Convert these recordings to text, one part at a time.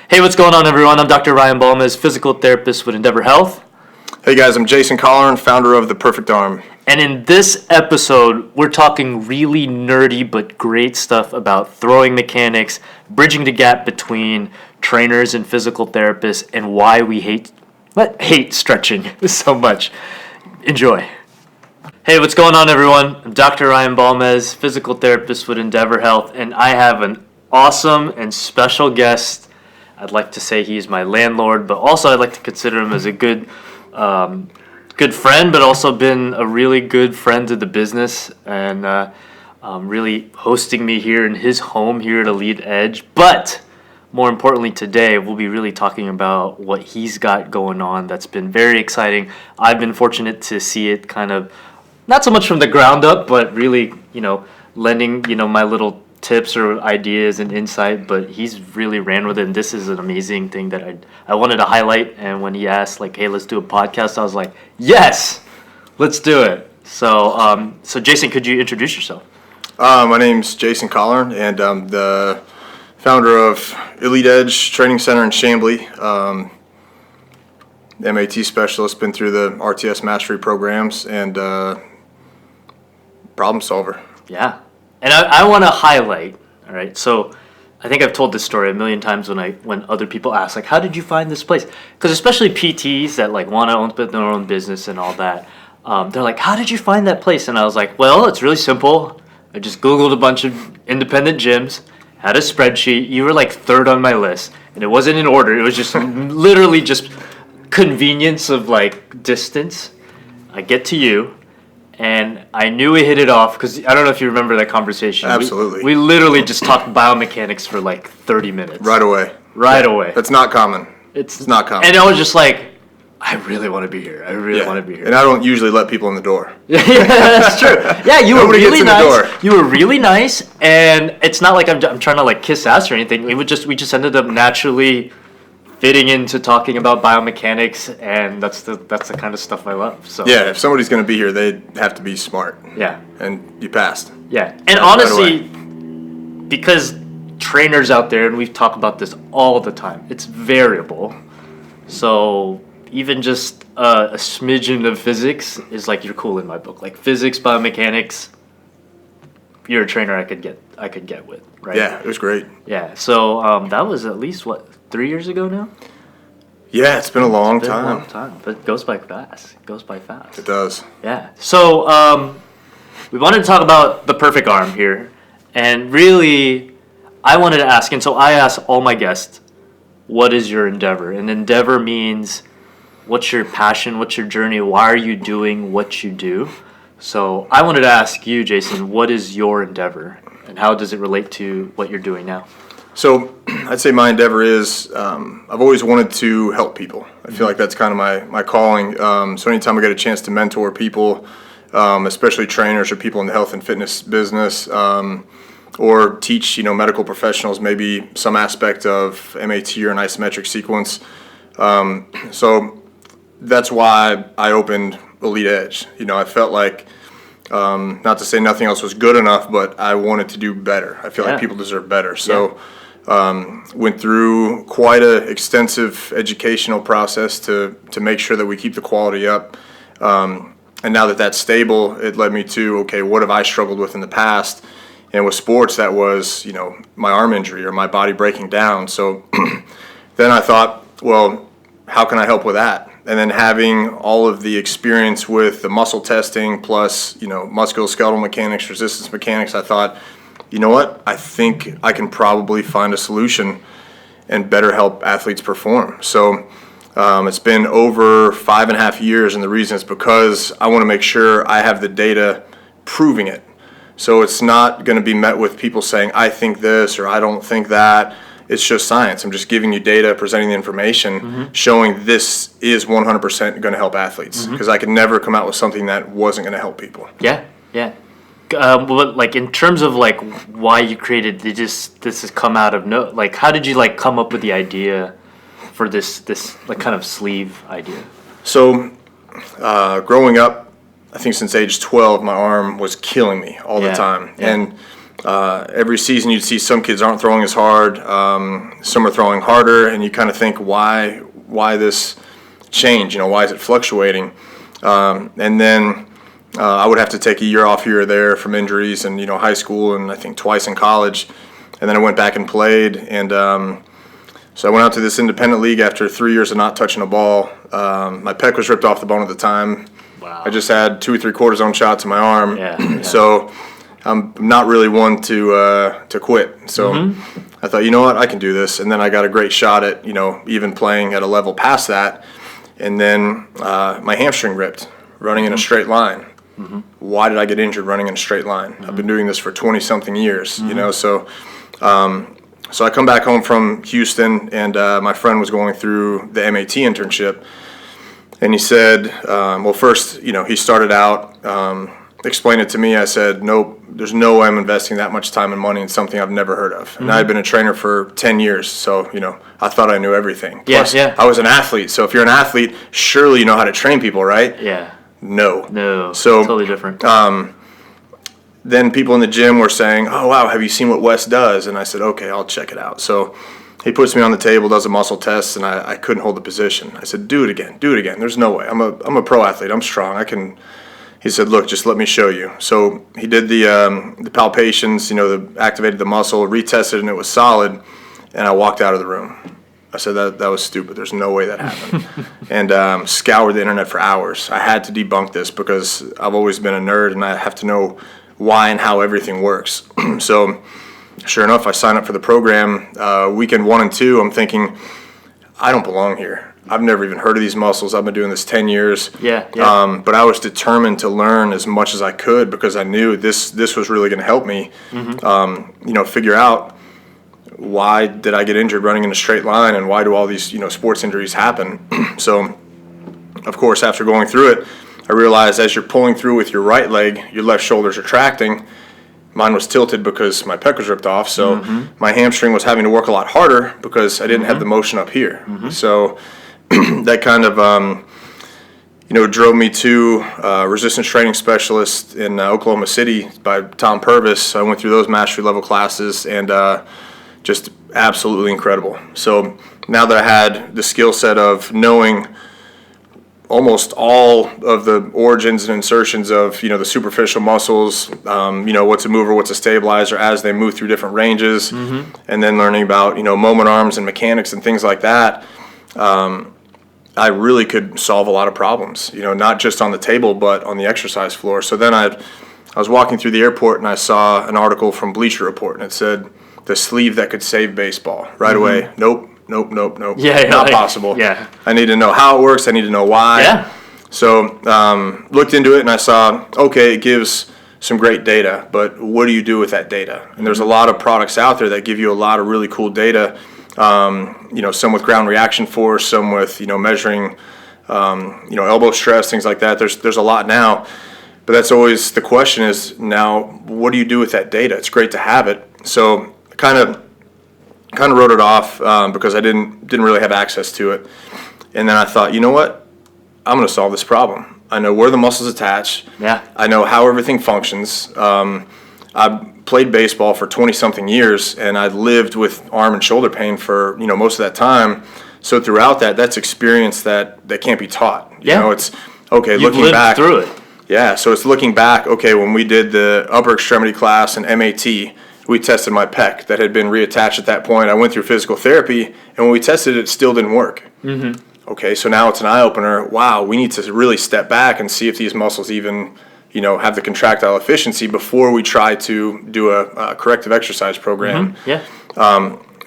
Hey, what's going on, everyone? I'm Dr. Ryan Balmes, physical therapist with ENDVR HEALTH. Hey guys, I'm Jason Colleran, founder of The Perfect Arm. And in this episode, we're talking really nerdy but great stuff about throwing mechanics, bridging the gap between trainers and physical therapists, and why we hate stretching so much. Enjoy. Hey, what's going on, everyone? I'm Dr. Ryan Balmes, physical therapist with ENDVR HEALTH, and I have an awesome and special guest. I'd like to say he's my landlord, but also I'd like to consider him as a good friend, but also been a really good friend to the business, and really hosting me here in his home here at Elite Edge. But more importantly, today we'll be really talking about what he's got going on that's been very exciting. I've been fortunate to see it kind of, not so much from the ground up, but really, lending, my little tips or ideas and insight, but he's really ran with it, and this is an amazing thing that I wanted to highlight. And when he asked, hey, let's do a podcast, I was like, yes, let's do it. So Jason, could you introduce yourself? My name's Jason Colleran, and I'm the founder of Elite Edge Training Center in Chamblee. MAT specialist, been through the RTS mastery programs, and problem solver. Yeah. And I want to highlight, all right, so I think I've told this story a million times when other people ask, how did you find this place? Because especially PTs that want to open their own business and all that, they're like, how did you find that place? And I was like, well, it's really simple. I just Googled a bunch of independent gyms, had a spreadsheet. You were third on my list, and it wasn't in order. It was just literally just convenience of distance. I get to you. And I knew we hit it off because I don't know if you remember that conversation. Absolutely. We literally just talked biomechanics for 30 minutes. Right away. Away. That's not common. It's not common. And I was just I really want to be here. I really want to be here. And I don't usually let people in the door. Yeah, that's true. Yeah, you were really nice. You were really nice, and it's not like I'm trying to kiss ass or anything. We just ended up naturally fitting into talking about biomechanics, and that's the kind of stuff I love. So yeah, if somebody's going to be here, they have to be smart. Yeah. And you passed. Yeah. And honestly, because trainers out there, and we've talked about this all the time, it's variable. So even just a smidgen of physics is you're cool in my book. Physics, biomechanics, you're a trainer I could get with, right? Yeah, it was great. Yeah. So that was at least 3 years ago now? Yeah, it's been a long It's been time. a long time, but it goes by fast. It does. Yeah. So we wanted to talk about the perfect arm here, and really, I wanted to ask, and so I asked all my guests, what is your endeavor? And endeavor means, what's your passion? What's your journey? Why are you doing what you do? So I wanted to ask you, Jason, what is your endeavor, and how does it relate to what you're doing now? So I'd say my endeavor is I've always wanted to help people. I feel like that's kind of my calling. So anytime I get a chance to mentor people, especially trainers or people in the health and fitness business, or teach medical professionals maybe some aspect of MAT or an isometric sequence. So that's why I opened Elite Edge. I felt like, not to say nothing else was good enough, but I wanted to do better. I feel like people deserve better. So went through quite an extensive educational process to make sure that we keep the quality up. And now that that's stable, it led me to, okay, what have I struggled with in the past? And with sports, that was, my arm injury or my body breaking down. So then I thought, well, how can I help with that? And then having all of the experience with the muscle testing plus, musculoskeletal mechanics, resistance mechanics, I thought, you know what? I think I can probably find a solution and better help athletes perform. So it's been over 5.5 years, and the reason is because I want to make sure I have the data proving it. So it's not going to be met with people saying, I think this or I don't think that. It's just science. I'm just giving you data, presenting the information, showing this is 100% going to help athletes. Because I could never come out with something that wasn't going to help people. Yeah. But in terms of why you created this has come out of how did you come up with the idea for this kind of sleeve idea? So growing up, I think since age 12, my arm was killing me all the time. Yeah. And every season you'd see some kids aren't throwing as hard, some are throwing harder, and you kind of think, why this change? You know, why is it fluctuating? And then I would have to take a year off here or there from injuries, and you know, high school, and I think twice in college, and then I went back and played, and so I went out to this independent league after 3 years of not touching a ball. My pec was ripped off the bone at the time. Wow. I just had 2 3/4 zone shots in my arm. Yeah. So I'm not really one to quit. So I thought, you know what, I can do this. And then I got a great shot at, you know, even playing at a level past that. And then my hamstring ripped running in a straight line. Why did I get injured running in a straight line? I've been doing this for 20-something years, you know. So so I come back home from Houston, and my friend was going through the MAT internship. And he said, well, first, you know, he started out, explained it to me. I said, nope, there's no way I'm investing that much time and money in something I've never heard of. And I had been a trainer for 10 years, so, you know, I thought I knew everything. Plus, I was an athlete, so if you're an athlete, surely you know how to train people, right? Yeah. No. So totally different. Then people in the gym were saying, oh, wow, have you seen what Wes does? And I said, okay, I'll check it out. So he puts me on the table, does a muscle test, and I couldn't hold the position. I said, do it again. There's no way. I'm a pro athlete. I'm strong. I can. He said, look, just let me show you. So he did the palpations, you know, activated the muscle, retested, and it was solid, and I walked out of the room. I said, that was stupid. There's no way that happened. And scoured the internet for hours. I had to debunk this because I've always been a nerd, and I have to know why and how everything works. So sure enough, I signed up for the program. Weekend 1 and 2, I'm thinking, I don't belong here. I've never even heard of these muscles. I've been doing this 10 years. Yeah. But I was determined to learn as much as I could because I knew this was really going to help me, you know, figure out why did I get injured running in a straight line, and why do all these, you know, sports injuries happen. So, of course, after going through it, I realized as you're pulling through with your right leg, your left shoulder's retracting. Mine was tilted because my pec was ripped off, so my hamstring was having to work a lot harder because I didn't have the motion up here. So that kind of, you know, drove me to resistance training specialist in Oklahoma City by Tom Purvis. I went through those mastery level classes, and just absolutely incredible. So now that I had the skill set of knowing almost all of the origins and insertions of, you know, the superficial muscles, you know, what's a mover, what's a stabilizer as they move through different ranges, and then learning about, you know, moment arms and mechanics and things like that, I really could solve a lot of problems, you know, not just on the table, but on the exercise floor. So then I was walking through the airport, and I saw an article from Bleacher Report, and it said, the sleeve that could save baseball. Right away, nope. Yeah, not possible. Yeah. I need to know how it works. I need to know why. Yeah. So looked into it, and I saw, okay, it gives some great data, but what do you do with that data? And there's a lot of products out there that give you a lot of really cool data, you know, some with ground reaction force, some with, you know, measuring, you know, elbow stress, things like that. There's a lot now, but that's always the question is now, what do you do with that data? It's great to have it. So kind of wrote it off because I didn't really have access to it. And then I thought, you know what? I'm going to solve this problem. I know where the muscles attach. Yeah. I know how everything functions. I played baseball for 20-something years, and I lived with arm and shoulder pain for, you know, most of that time. So throughout that's experience that can't be taught. You know, it's, okay, You've looking lived back. through it. Yeah, so it's looking back, okay, when we did the upper extremity class and MAT, we tested my pec that had been reattached at that point. I went through physical therapy, and when we tested it, it still didn't work. Okay, so now it's an eye-opener. Wow, we need to really step back and see if these muscles even, you know, have the contractile efficiency before we try to do a corrective exercise program.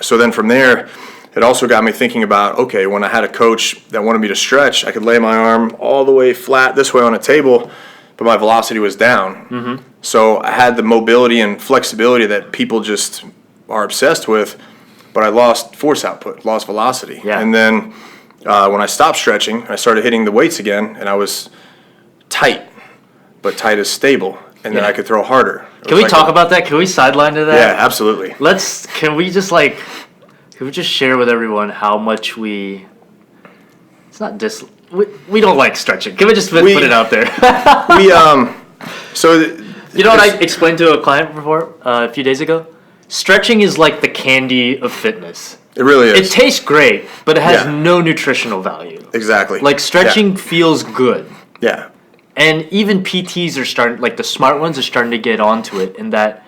So then from there, it also got me thinking about, okay, when I had a coach that wanted me to stretch, I could lay my arm all the way flat this way on a table, but my velocity was down. So I had the mobility and flexibility that people just are obsessed with, but I lost force output, lost velocity. And then when I stopped stretching, I started hitting the weights again, and I was tight, but tight as stable, and then I could throw harder. Can we talk about that? Can we sideline to that? Yeah, absolutely. Can we just share with everyone how much we don't like stretching. Can we just put it out there? So You know what I explained to a client before a few days ago? Stretching is like the candy of fitness. It really is. It tastes great, but it has no nutritional value. Exactly. Like stretching feels good. Yeah. And even PTs are starting, like the smart ones are starting to get onto it in that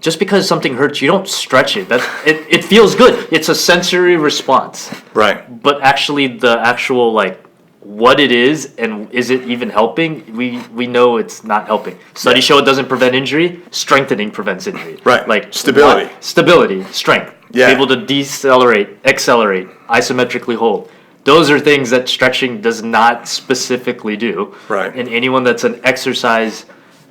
just because something hurts, you don't stretch it. It feels good. It's a sensory response. Right. But actually the actual like what it is and is it even helping, we know it's not helping. Studies show it doesn't prevent injury. Strengthening prevents injury. Right. Like Stability. Stability, strength. Yeah. Able to decelerate, accelerate, isometrically hold. Those are things that stretching does not specifically do. Right. And anyone that's an exercise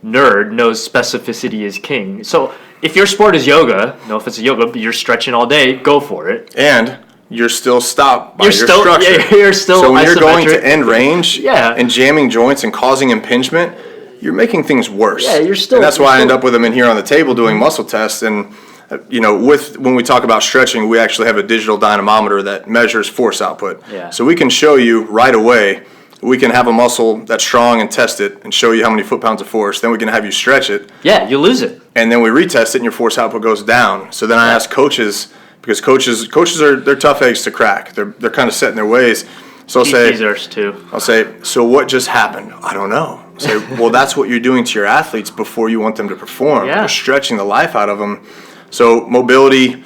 nerd knows specificity is king. So if your sport is yoga, no offense to yoga, but you're stretching all day, go for it. And you're still stopped by your Yeah, structure. you're still so when you're going isometric. to end range Yeah. and jamming joints and causing impingement, you're making things worse. Yeah, you're still. And that's why I end up with them in here on the table doing muscle tests. And when we talk about stretching, we actually have a digital dynamometer that measures force output. Yeah. So we can show you right away. We can have a muscle that's strong and test it and show you how many foot-pounds of force. Then we can have you stretch it. Yeah, you lose it. And then we retest it and your force output goes down. So then I ask coaches, because coaches they're tough eggs to crack. They're kind of set in their ways. So I'll say, so what just happened? I don't know. I'll say, well, that's what you're doing to your athletes before you want them to perform. Yeah. You're stretching the life out of them. So mobility,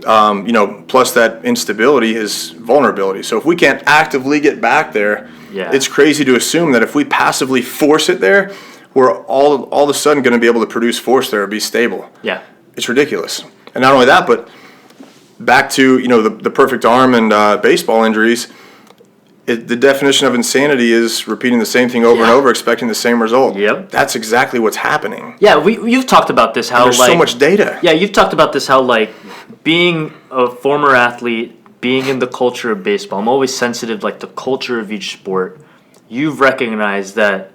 plus that instability is vulnerability. So if we can't actively get back there, it's crazy to assume that if we passively force it there, we're all of a sudden going to be able to produce force there or be stable. Yeah. It's ridiculous. And not only that, but back to the perfect arm and baseball injuries. The definition of insanity is repeating the same thing over and over, expecting the same result. Yep. That's exactly what's happening. Yeah, you've talked about this. How there's so much data. Yeah, you've talked about this. How being a former athlete, being in the culture of baseball. I'm always sensitive, like the culture of each sport. You've recognized that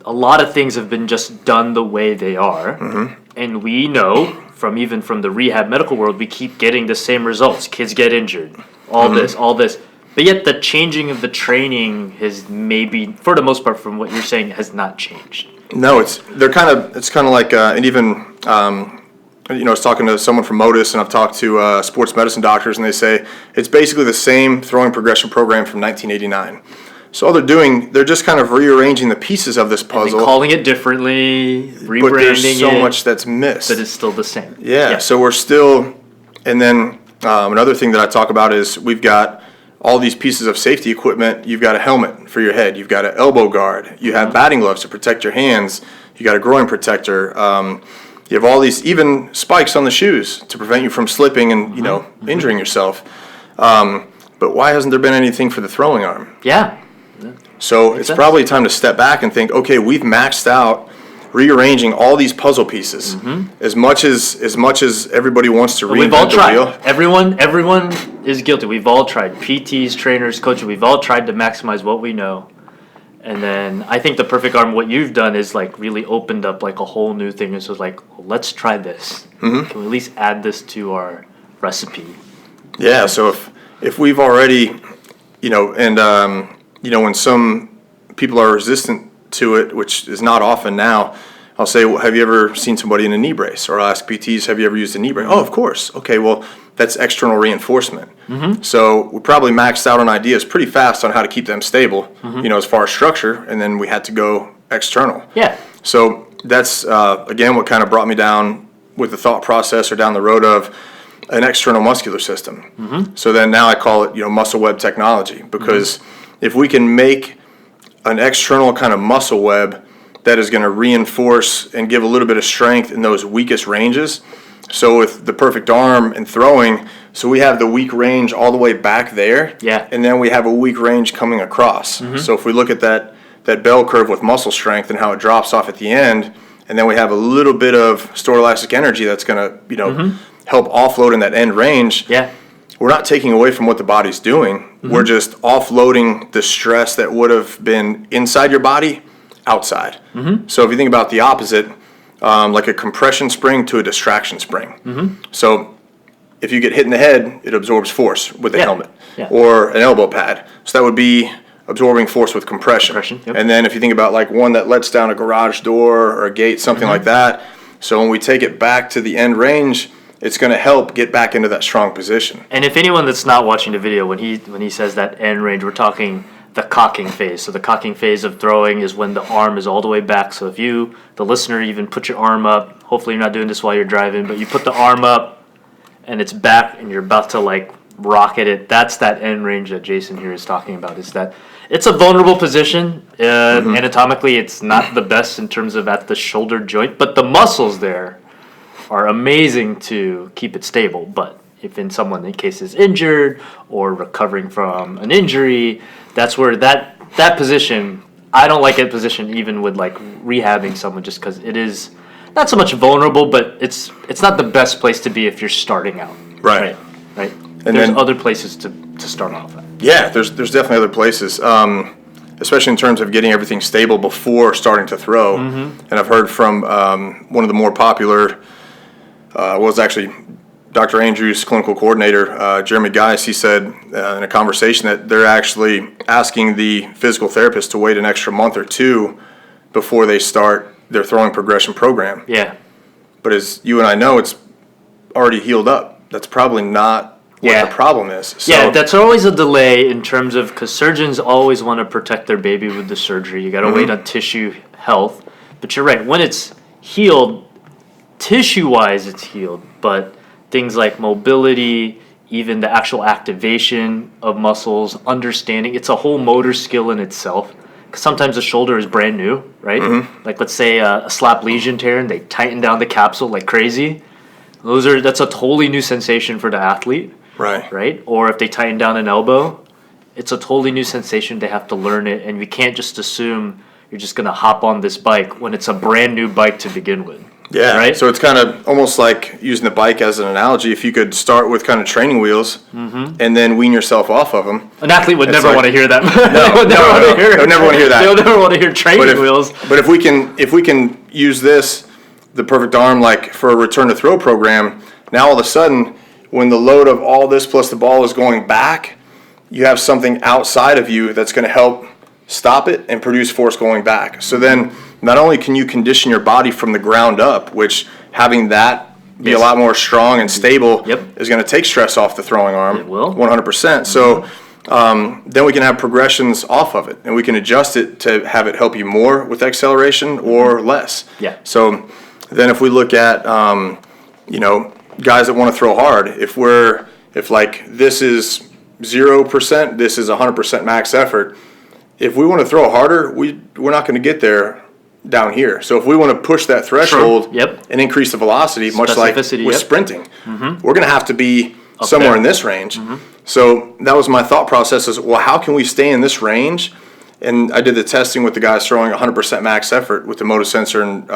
a lot of things have been just done the way they are, and we know from the rehab medical world, we keep getting the same results. Kids get injured, all this. But yet the changing of the training has maybe, for the most part, from what you're saying, has not changed. No, it's kind of like, and even, I was talking to someone from Modus, and I've talked to sports medicine doctors, and they say it's basically the same throwing progression program from 1989. So all they're doing, they're just kind of rearranging the pieces of this puzzle. And calling it differently, rebranding it. But there's so much that's missed. But it's still the same. Yeah, so we're still, and then another thing that I talk about is we've got all these pieces of safety equipment. You've got a helmet for your head. You've got an elbow guard. You have batting gloves to protect your hands. You got a groin protector. You have all these, even spikes on the shoes to prevent you from slipping and, injuring yourself. But why hasn't there been anything for the throwing arm? Yeah. So it's probably time to step back and think, okay, we've maxed out rearranging all these puzzle pieces. As much as everybody wants to reinvent we've all the tried. wheel. Everyone is guilty. We've all tried. PTs, trainers, coaches. We've all tried to maximize what we know. And then I think the perfect arm, what you've done is really opened up a whole new thing. And so it's well, let's try this. Can we at least add this to our recipe? Yeah. So if we've already, when some people are resistant to it, which is not often now, I'll say, well, have you ever seen somebody in a knee brace? Or I'll ask PTs, have you ever used a knee brace? Oh, of course. Okay, well, that's external reinforcement. So we probably maxed out on ideas pretty fast on how to keep them stable, as far as structure, and then we had to go external. Yeah. So that's, again, what kind of brought me down with the thought process or down the road of an external muscular system. So then now I call it, muscle web technology, because if we can make an external kind of muscle web that is going to reinforce and give a little bit of strength in those weakest ranges. So with the perfect arm and throwing, so we have the weak range all the way back there. Yeah. And then we have a weak range coming across. So if we look at that bell curve with muscle strength and how it drops off at the end, and then we have a little bit of stored elastic energy that's going to, help offload in that end range. Yeah. We're not taking away from what the body's doing. We're just offloading the stress that would have been inside your body outside. So if you think about the opposite, like a compression spring to a distraction spring. So if you get hit in the head, it absorbs force with a helmet or an elbow pad. So that would be absorbing force with compression. Yep. And then if you think about like one that lets down a garage door or a gate, something like that. So when we take it back to the end range, it's going to help get back into that strong position. And if anyone that's not watching the video, when he says that end range, we're talking the cocking phase. So the cocking phase of throwing is when the arm is all the way back. So if you, the listener, even put your arm up, hopefully you're not doing this while you're driving, but you put the arm up and it's back and you're about to like rocket it, that's that end range that Jason here is talking about. Is that it's a vulnerable position. Anatomically, it's not the best in terms of at the shoulder joint, but the muscles there are amazing to keep it stable. But if in someone in case is injured or recovering from an injury, that's where that position, I don't like that position even with like rehabbing someone, just because it is not so much vulnerable, but it's not the best place to be if you're starting out. Right. And there's other places to start off at. Yeah, there's definitely other places, especially in terms of getting everything stable before starting to throw. And I've heard from one of the more popular was actually Dr. Andrews' clinical coordinator, Jeremy Geis. He said in a conversation that they're actually asking the physical therapist to wait an extra month or two before they start their throwing progression program. Yeah. But as you and I know, it's already healed up. That's probably not what the problem is. So, yeah, that's always a delay in terms of, because surgeons always want to protect their baby with the surgery. You got to wait on tissue health. But you're right, when it's healed, tissue-wise it's healed, but things like mobility, even the actual activation of muscles, understanding, it's a whole motor skill in itself. Because sometimes the shoulder is brand new, right? Like let's say a slap lesion tear and they tighten down the capsule like crazy. That's a totally new sensation for the athlete. Right? Or if they tighten down an elbow, it's a totally new sensation. They have to learn it, and we can't just assume you're just going to hop on this bike when it's a brand new bike to begin with. Yeah, right? So it's kind of almost like using the bike as an analogy. If you could start with kind of training wheels and then wean yourself off of them. An athlete would never want to hear that. They would never want to hear that. They would never want to hear training wheels. But if we can use this, the perfect arm, like for a return to throw program, now all of a sudden, when the load of all this plus the ball is going back, you have something outside of you that's going to help stop it and produce force going back. So then not only can you condition your body from the ground up, which having that be a lot more strong and stable is going to take stress off the throwing arm. It will. 100%. So then we can have progressions off of it, and we can adjust it to have it help you more with acceleration or less. Yeah. So then if we look at, guys that want to throw hard, if like this is 0%, this is 100% max effort. If we want to throw harder, we're not going to get there down here. So if we want to push that threshold and increase the velocity, much like with sprinting, we're going to have to be somewhere in this range. So that was my thought process is, well, how can we stay in this range? And I did the testing with the guys throwing 100% max effort with the motor sensor and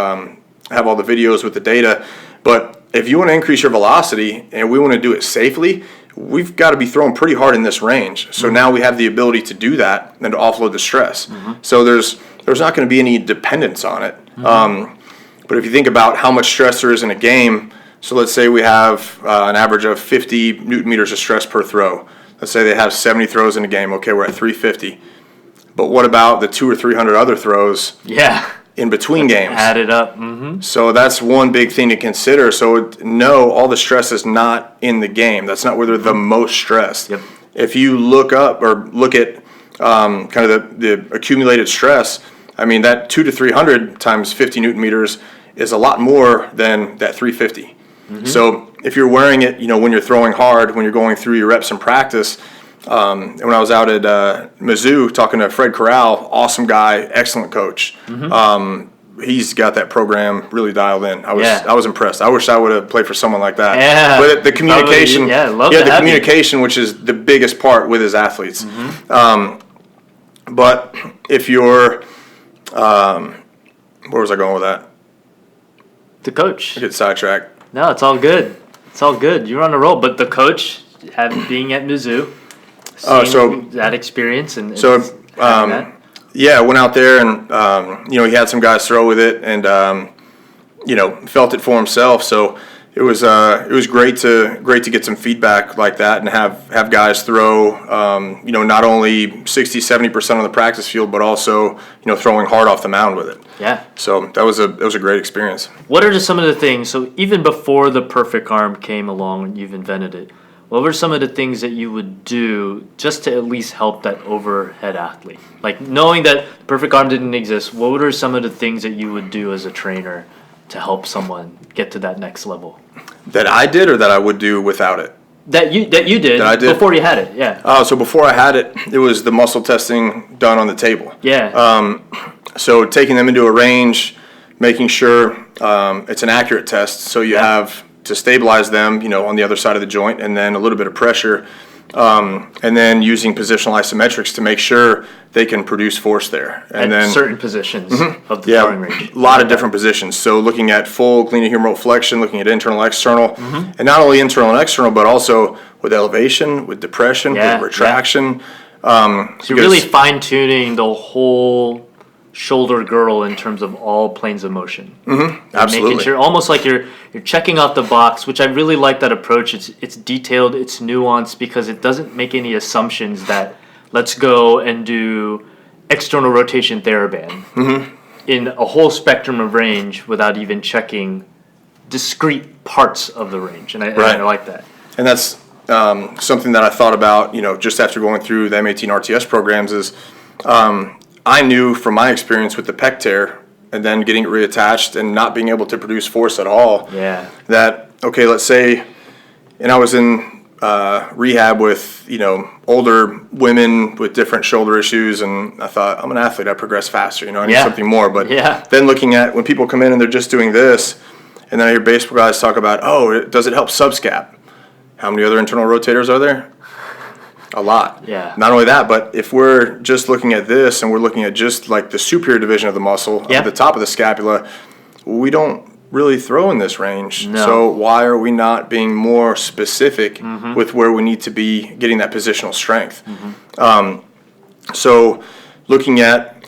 have all the videos with the data. But if you want to increase your velocity and we want to do it safely, we've got to be throwing pretty hard in this range. So now we have the ability to do that and to offload the stress. So there's not going to be any dependence on it. But if you think about how much stress there is in a game, so let's say we have an average of 50 newton meters of stress per throw. Let's say they have 70 throws in a game. Okay, we're at 350. But what about the 200 or 300 other throws? In between games. Add it up. So that's one big thing to consider. So no, all the stress is not in the game. That's not where they're the most stressed. If you look up or look at kind of the accumulated stress, I mean that 200 to 300 times 50 newton meters is a lot more than that 350. So if you're wearing it, when you're throwing hard, when you're going through your reps in practice, and when I was out at Mizzou talking to Fred Corral, awesome guy, excellent coach. He's got that program really dialed in. I was impressed. I wish I would have played for someone like that. Yeah, but the communication, the communication, which is the biggest part with his athletes. But if you're, where was I going with that? The coach. I get sidetracked. No, it's all good. It's all good. You're on a roll. But the coach, being at Mizzou, seeing that experience and that. I went out there and he had some guys throw with it and felt it for himself. So it was great to get some feedback like that and have guys throw not only 60-70% on the practice field, but also throwing hard off the mound with it. Yeah. So that was a great experience. What are some of the things? So even before the perfect arm came along and you've invented it, what were some of the things that you would do just to at least help that overhead athlete? Like knowing that perfect arm didn't exist, what are some of the things that you would do as a trainer to help someone get to that next level? That I did, or that I would do without it? That you did, That I did before you had it, yeah. So before I had it, it was the muscle testing done on the table. Yeah. So taking them into a range, making sure it's an accurate test. So you have to stabilize them, on the other side of the joint, and then a little bit of pressure, and then using positional isometrics to make sure they can produce force there. And at then certain positions of the throwing range. A lot of different positions. So looking at full glenohumeral flexion, looking at internal, external, and not only internal and external, but also with elevation, with depression, with retraction. So you're really fine-tuning the whole shoulder girdle in terms of all planes of motion. Absolutely. Making sure, almost like you're checking off the box, which I really like that approach. It's detailed, it's nuanced, because it doesn't make any assumptions that let's go and do external rotation TheraBand in a whole spectrum of range without even checking discrete parts of the range. And I like that. And that's something that I thought about, just after going through the M18 RTS programs is I knew from my experience with the pec tear and then getting it reattached and not being able to produce force at all, that, okay, let's say, and I was in rehab with, older women with different shoulder issues, and I thought, I'm an athlete, I progress faster, I need something more. But then looking at when people come in and they're just doing this, and then I hear baseball guys talk about, does it help subscap? How many other internal rotators are there? A lot. Yeah. Not only that, but if we're just looking at this and we're looking at just like the superior division of the muscle at the top of the scapula, we don't really throw in this range. No. So why are we not being more specific with where we need to be getting that positional strength? So looking at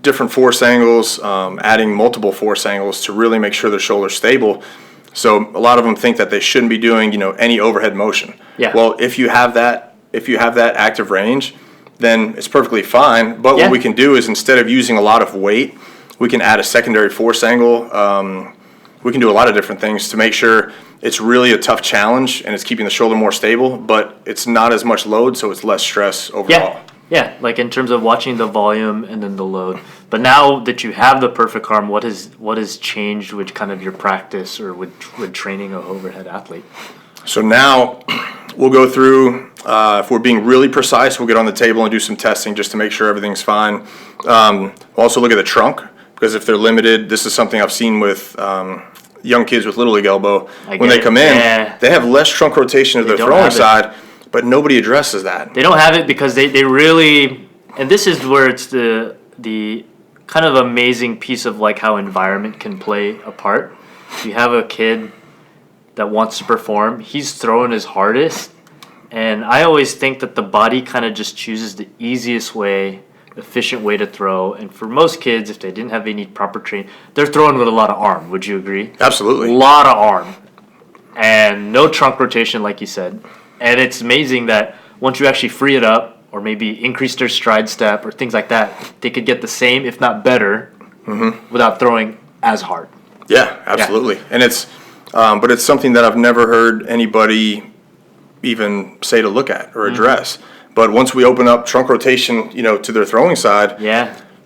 different force angles, adding multiple force angles to really make sure their shoulder's stable. So a lot of them think that they shouldn't be doing, any overhead motion. Yeah. Well, if you have that active range, then it's perfectly fine. But what we can do is, instead of using a lot of weight, we can add a secondary force angle. We can do a lot of different things to make sure it's really a tough challenge and it's keeping the shoulder more stable, but it's not as much load, so it's less stress overall. Yeah, like in terms of watching the volume and then the load. But now that you have the perfect arm, what has changed with kind of your practice or with training an overhead athlete? So now we'll go through, if we're being really precise, we'll get on the table and do some testing just to make sure everything's fine. We'll also look at the trunk, because if they're limited, this is something I've seen with young kids with Little League elbow. When they come in, they have less trunk rotation to their throwing side, but nobody addresses that. They don't have it because they really, and this is where it's the kind of amazing piece of like how environment can play a part. If you have a kid that wants to perform, he's throwing his hardest, and I always think that the body kind of just chooses the easiest way, efficient way to throw. And for most kids, if they didn't have any proper training, they're throwing with a lot of arm. Would you agree? Absolutely. A lot of arm and no trunk rotation, like you said. And it's amazing that once you actually free it up, or maybe increase their stride step or things like that, they could get the same, if not better, without throwing as hard. Yeah, absolutely. And it's but it's something that I've never heard anybody even say to look at or address. But once we open up trunk rotation, to their throwing side,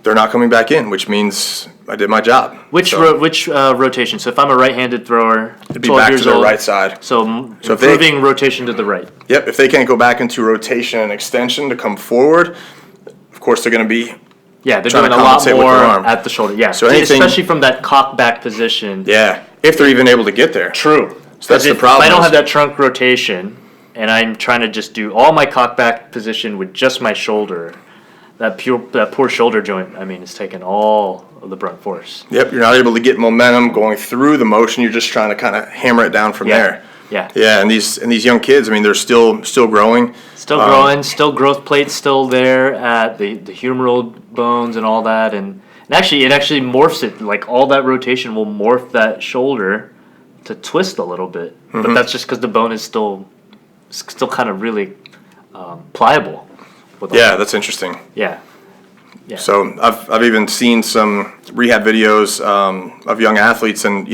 they're not coming back in, which means I did my job. Which rotation? So if I'm a right-handed thrower, it'd be back to the right side. So improving rotation to the right. Yep. If they can't go back into rotation and extension to come forward, of course they're going to be they're doing a lot more at the shoulder. Yeah. So anything, especially from that cock back position. Yeah. If they're even able to get there. True. So that's the problem. If I don't have that trunk rotation, and I'm trying to just do all my cock back position with just my shoulder, that poor shoulder joint, is taking all of the brunt force. Yep, you're not able to get momentum going through the motion. You're just trying to kind of hammer it down from there. Yeah, and these young kids, they're still growing. Still growth plates still there at the humeral bones and all that, and actually it morphs it. Like all that rotation will morph that shoulder to twist a little bit, but that's just because the bone is still kind of really pliable. That's interesting. Yeah. So I've even seen some rehab videos of young athletes, and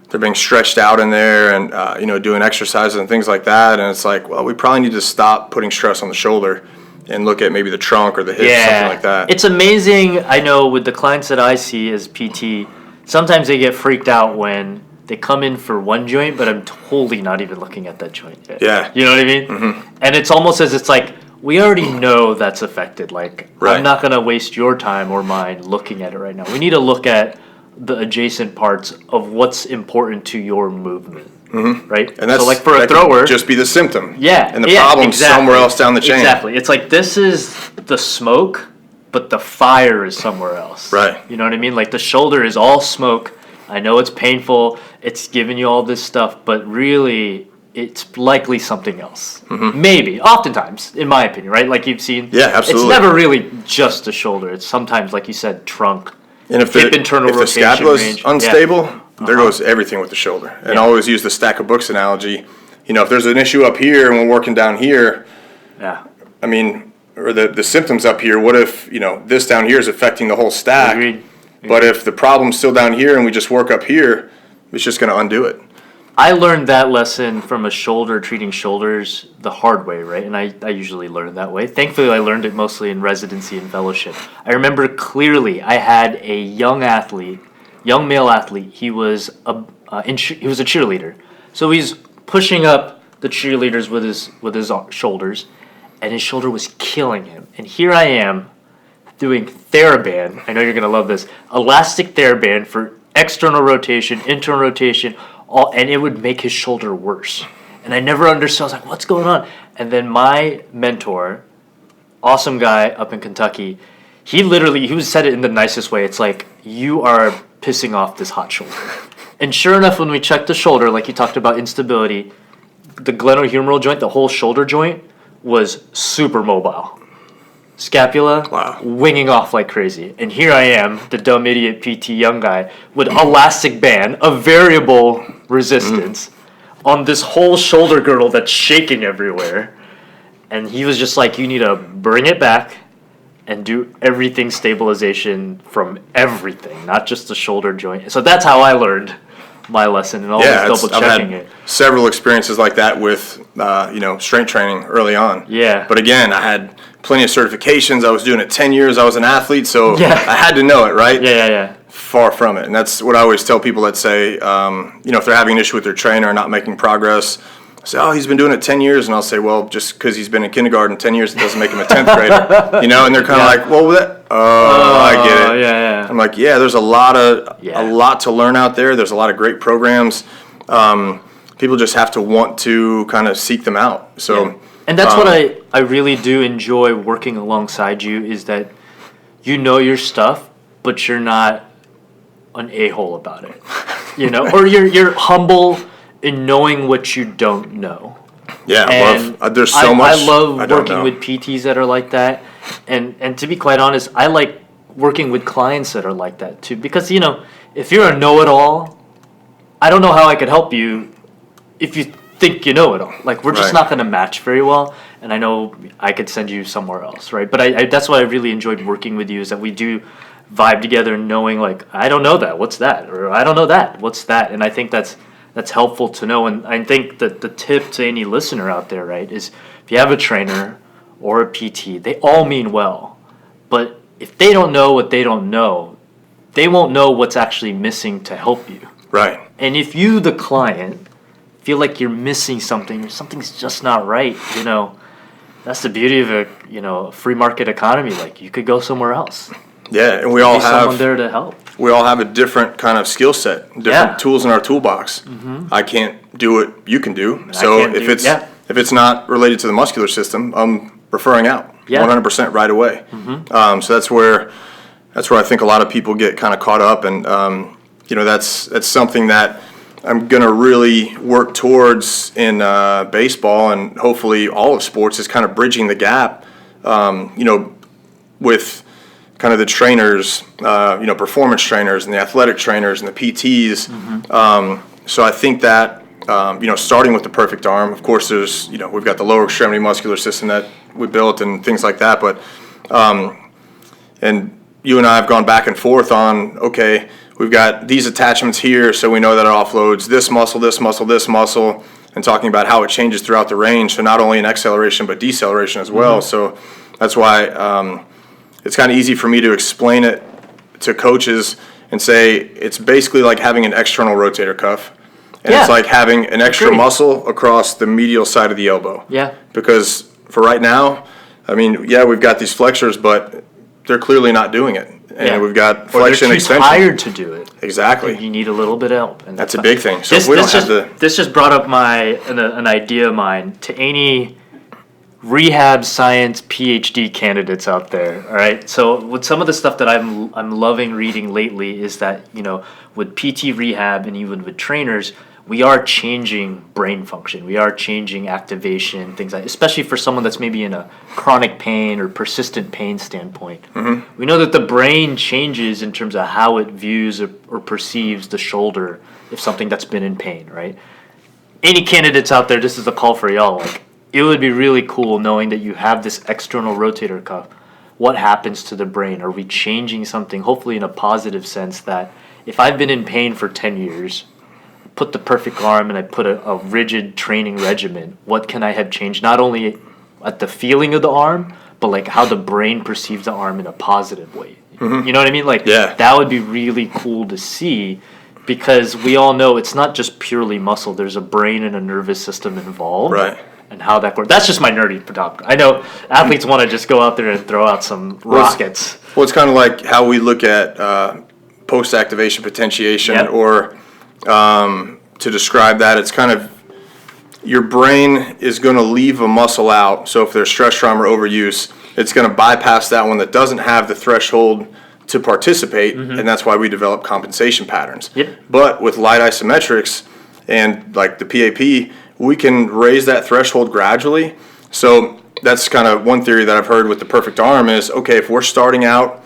they're being stretched out in there, and doing exercises and things like that. And it's like, well, we probably need to stop putting stress on the shoulder and look at maybe the trunk or the hip, something like that. It's amazing. I know with the clients that I see as PT, sometimes they get freaked out when they come in for one joint, but I'm totally not even looking at that joint yet. Yeah. You know what I mean? Mm-hmm. And it's almost as it's like, we already know that's affected. Like, I'm not going to waste your time or mine looking at it right now. We need to look at the adjacent parts of what's important to your movement. Mm-hmm. Right? And that's, so like for a thrower, just be the symptom. Yeah. And the problem's somewhere else down the chain. Exactly. It's like, this is the smoke, but the fire is somewhere else. Right. You know what I mean? Like the shoulder is all smoke. I know it's painful. It's giving you all this stuff, but really, it's likely something else. Mm-hmm. Maybe. Oftentimes, in my opinion, right? Like you've seen. Yeah, absolutely. It's never really just the shoulder. It's sometimes, like you said, trunk. And if hip internal the scapula is unstable, there goes everything with the shoulder. And I always use the stack of books analogy. If there's an issue up here and we're working down here, I mean, or the symptoms up here, what if, this down here is affecting the whole stack? Agreed. But if the problem's still down here and we just work up here, it's just going to undo it. I learned that lesson from a shoulder treating shoulders the hard way, right? And I usually learn that way. Thankfully, I learned it mostly in residency and fellowship. I remember clearly I had a young male athlete. He was a cheerleader. So he's pushing up the cheerleaders with his shoulders, and his shoulder was killing him. And here I am doing TheraBand. I know you're going to love this. Elastic TheraBand for external rotation, internal rotation, and it would make his shoulder worse. And I never understood. I was like, what's going on? And then my mentor, awesome guy up in Kentucky, he said it in the nicest way. It's like, you are pissing off this hot shoulder. And sure enough, when we checked the shoulder, like you talked about instability, the glenohumeral joint, the whole shoulder joint, was super mobile. Scapula, winging off like crazy. And here I am, the dumb idiot PT young guy, with elastic band of variable resistance on this whole shoulder girdle that's shaking everywhere. And he was just like, you need to bring it back and do everything stabilization from everything, not just the shoulder joint. So that's how I learned my lesson, and always double checking it. Several experiences like that with strength training early on. Yeah. But again, I had plenty of certifications. I was doing it 10 years. I was an athlete, so I had to know it, right? Yeah. Far from it. And that's what I always tell people that say, if they're having an issue with their trainer or not making progress, I say, oh, he's been doing it 10 years. And I'll say, well, just because he's been in kindergarten 10 years, it doesn't make him a 10th grader. And they're kind of like, well, I get it. Yeah. I'm like, there's a lot to learn out there. There's a lot of great programs. People just have to want to kind of seek them out. So, and that's what I really do enjoy working alongside you, is that you know your stuff, but you're not an a-hole about it, or you're humble in knowing what you don't know. Yeah, there's so much. I love working with PTs that are like that, and to be quite honest, I like working with clients that are like that too, because if you're a know-it-all, I don't know how I could help you if you think you know it all. Like, we're just not going to match very well, and I know I could send you somewhere else, right? But that's why I really enjoyed working with you, is that we do vibe together, knowing like, I don't know that, what's that? Or I don't know that, what's that? And I think that's helpful to know. And I think that the tip to any listener out there, right, is if you have a trainer or a PT, they all mean well, but if they don't know what they don't know, they won't know what's actually missing to help you. Right. And if you, the client, feel like you're missing something, or something's just not right, that's the beauty of a free market economy. Like, you could go somewhere else. Yeah, and we all have someone there to help. We all have a different kind of skill set, different tools in our toolbox. Mm-hmm. I can't do what you can do. So if it's not related to the muscular system, I'm referring out 100% right away. Mm-hmm. So that's where I think a lot of people get kind of caught up, and that's something that I'm gonna really work towards in baseball, and hopefully all of sports, is kind of bridging the gap, with kind of the trainers, performance trainers and the athletic trainers and the PTs, So I think that, starting with the perfect arm, of course, there's, we've got the lower extremity muscular system that we built and things like that. But, and you and I have gone back and forth on, okay, we've got these attachments here, so we know that it offloads this muscle, this muscle, this muscle, and talking about how it changes throughout the range. So not only in acceleration, but deceleration as well. So that's why it's kind of easy for me to explain it to coaches and say it's basically like having an external rotator cuff. And it's like having an extra muscle across the medial side of the elbow. Yeah. Because for right now, I mean, we've got these flexors, but they're clearly not doing it. And we've got flexion extension. They're too tired to do it. Exactly. You need a little bit of help. And that's a big thing. So this just brought up an idea of mine to any rehab science PhD candidates out there. All right. So with some of the stuff that I'm loving reading lately is that, with PT rehab and even with trainers, we are changing brain function. We are changing activation, things like, especially for someone that's maybe in a chronic pain or persistent pain standpoint. We know that the brain changes in terms of how it views or perceives the shoulder if something that's been in pain, right? Any candidates out there, this is a call for y'all. Like, it would be really cool knowing that you have this external rotator cuff. What happens to the brain? Are we changing something, hopefully in a positive sense, that if I've been in pain for 10 years, put the perfect arm and I put a rigid training regimen, what can I have changed? Not only at the feeling of the arm, but like how the brain perceives the arm in a positive way. You know what I mean? Like, that would be really cool to see, because we all know it's not just purely muscle. There's a brain and a nervous system involved. Right. And how that works. That's just my nerdy topic. I know athletes want to just go out there and throw out some rockets. Well, it's kind of like how we look at post-activation potentiation, or to describe that, it's kind of your brain is going to leave a muscle out. So if there's stress trauma or overuse, it's going to bypass that one that doesn't have the threshold to participate, and that's why we develop compensation patterns. But with light isometrics and like the PAP, we can raise that threshold gradually. So that's kind of one theory that I've heard with the perfect arm is, okay, if we're starting out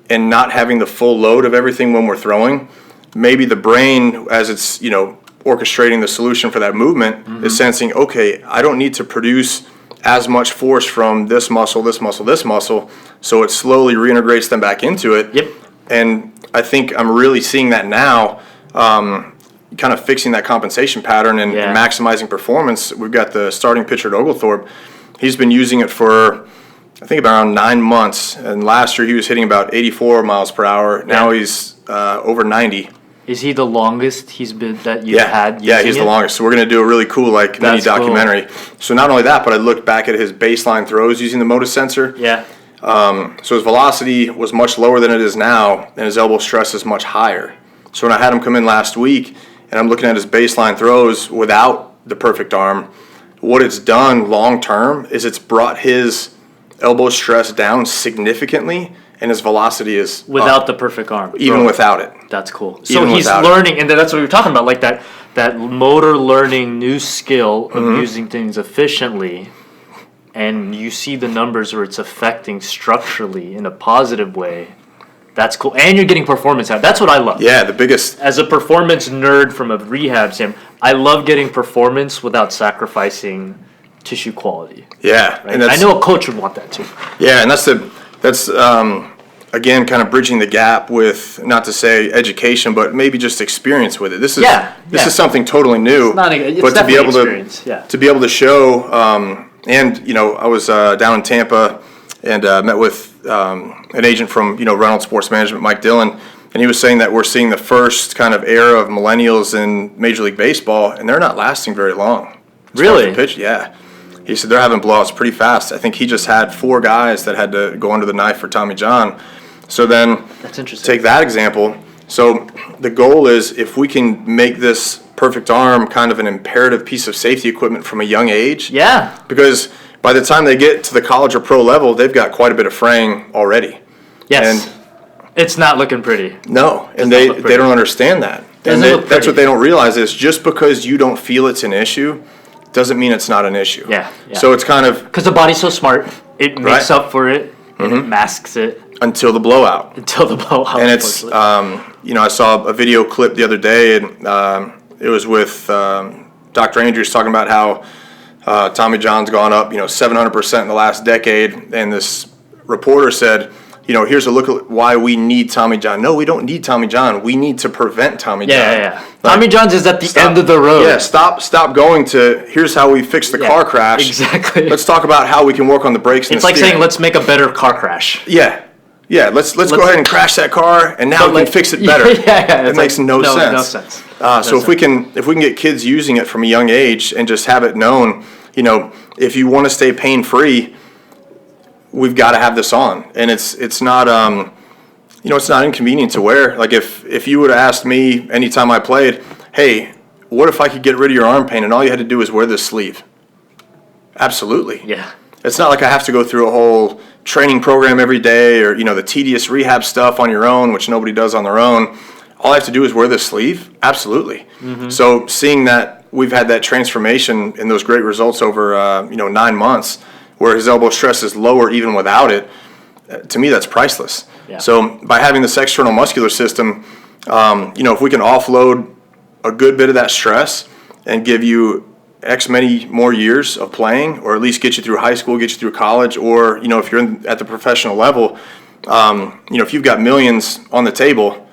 and not having the full load of everything when we're throwing, maybe the brain, as it's, orchestrating the solution for that movement, is sensing, okay, I don't need to produce as much force from this muscle, this muscle, this muscle, so it slowly reintegrates them back into it. And I think I'm really seeing that now, kind of fixing that compensation pattern and maximizing performance. We've got the starting pitcher at Oglethorpe. He's been using it for, I think, about around 9 months. And last year he was hitting about 84 miles per hour. Now he's over 90. Is he the longest he's been that you've had? Yeah, he's the longest. So we're going to do a really cool mini documentary. Cool. So not only that, but I looked back at his baseline throws using the Motus sensor. So his velocity was much lower than it is now, and his elbow stress is much higher. So when I had him come in last week, and I'm looking at his baseline throws without the perfect arm, what it's done long term is it's brought his elbow stress down significantly, and his velocity is without the perfect arm. Even without it. That's cool. So he's learning, and that's what we were talking about, like that motor learning new skill of using things efficiently, and you see the numbers where it's affecting structurally in a positive way. That's cool. And you're getting performance out. That's what I love. Yeah, the biggest. As a performance nerd from a rehab standpoint, I love getting performance without sacrificing tissue quality. Yeah. Right? And I know a coach would want that too. Yeah, and that's again, kind of bridging the gap with, not to say education, but maybe just experience with it. This is something totally new. It's to be able experience. to be able to show, and I was down in Tampa and met with an agent from Reynolds Sports Management, Mike Dillon, and he was saying that we're seeing the first kind of era of millennials in Major League Baseball, and they're not lasting very long. Really? Yeah. He said they're having blowouts pretty fast. I think he just had 4 guys that had to go under the knife for Tommy John. So then, that's interesting. Take that example. So the goal is, if we can make this perfect arm kind of an imperative piece of safety equipment from a young age. Yeah. Because by the time they get to the college or pro level, they've got quite a bit of fraying already. Yes. And it's not looking pretty. No, and they don't understand that. And that's what they don't realize is, just because you don't feel it's an issue doesn't mean it's not an issue. Yeah. So it's kind of, because the body's so smart, it makes up for it and it masks it until the blowout. And it's I saw a video clip the other day, and it was with Dr. Andrews talking about how Tommy John's gone up, 700% in the last decade, and this reporter said, here's a look at why we need Tommy John. No, we don't need Tommy John. We need to prevent Tommy John. Yeah. Tommy John's is at the end of the road. Yeah, stop going to, here's how we fix the car crash. Exactly. Let's talk about how we can work on the brakes and It's like saying, let's make a better car crash. Yeah, let's go ahead and crash that car, and now we can fix it better. It makes no sense. No sense. So if we can get kids using it from a young age and just have it known, if you want to stay pain-free, we've got to have this on, and it's not it's not inconvenient to wear. Like if you would have asked me anytime I played, hey, what if I could get rid of your arm pain and all you had to do is wear this sleeve? Absolutely. Yeah. It's not like I have to go through a whole training program every day or the tedious rehab stuff on your own, which nobody does on their own. All I have to do is wear this sleeve. Absolutely. Mm-hmm. So seeing that we've had that transformation and those great results over 9 months, where his elbow stress is lower even without it, to me that's priceless. Yeah. So by having this external muscular system, if we can offload a good bit of that stress and give you X many more years of playing, or at least get you through high school, get you through college, or if you're at the professional level, if you've got millions on the table,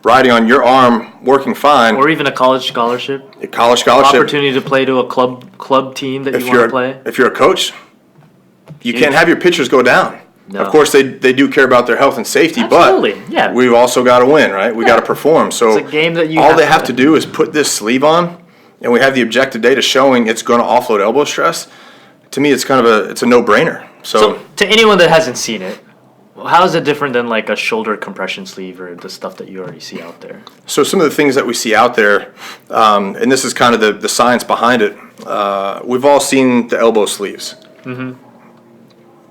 riding on your arm, working fine, or even a college scholarship, opportunity to play to a club team that you want to play. If you're a coach, you can't have your pitchers go down. No. Of course, they do care about their health and safety, Absolutely. but we've also got to win, right? We got to perform. So it's a game that all they have to do is put this sleeve on, and we have the objective data showing it's going to offload elbow stress. To me, it's a no-brainer. So to anyone that hasn't seen it, how is it different than like a shoulder compression sleeve or the stuff that you already see out there? So some of the things that we see out there, and this is kind of the science behind it, we've all seen the elbow sleeves. Mm-hmm.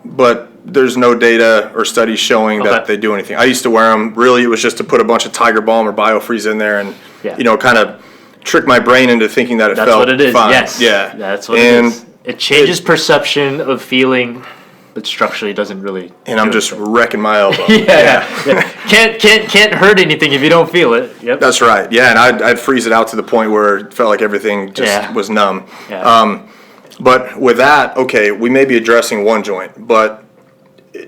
But there's no data or studies showing that they do anything. I used to wear them. Really, it was just to put a bunch of Tiger Balm or BioFreeze in there and, kind of trick my brain into thinking that That's felt what it is. fine. Yes. Yeah. That's what it is. It changes perception of feeling, but structurally doesn't really. And I'm just wrecking my elbow. Yeah. Can't hurt anything if you don't feel it. Yep. That's right. Yeah, and I'd freeze it out to the point where it felt like everything just was numb. Yeah. But with that, we may be addressing one joint, but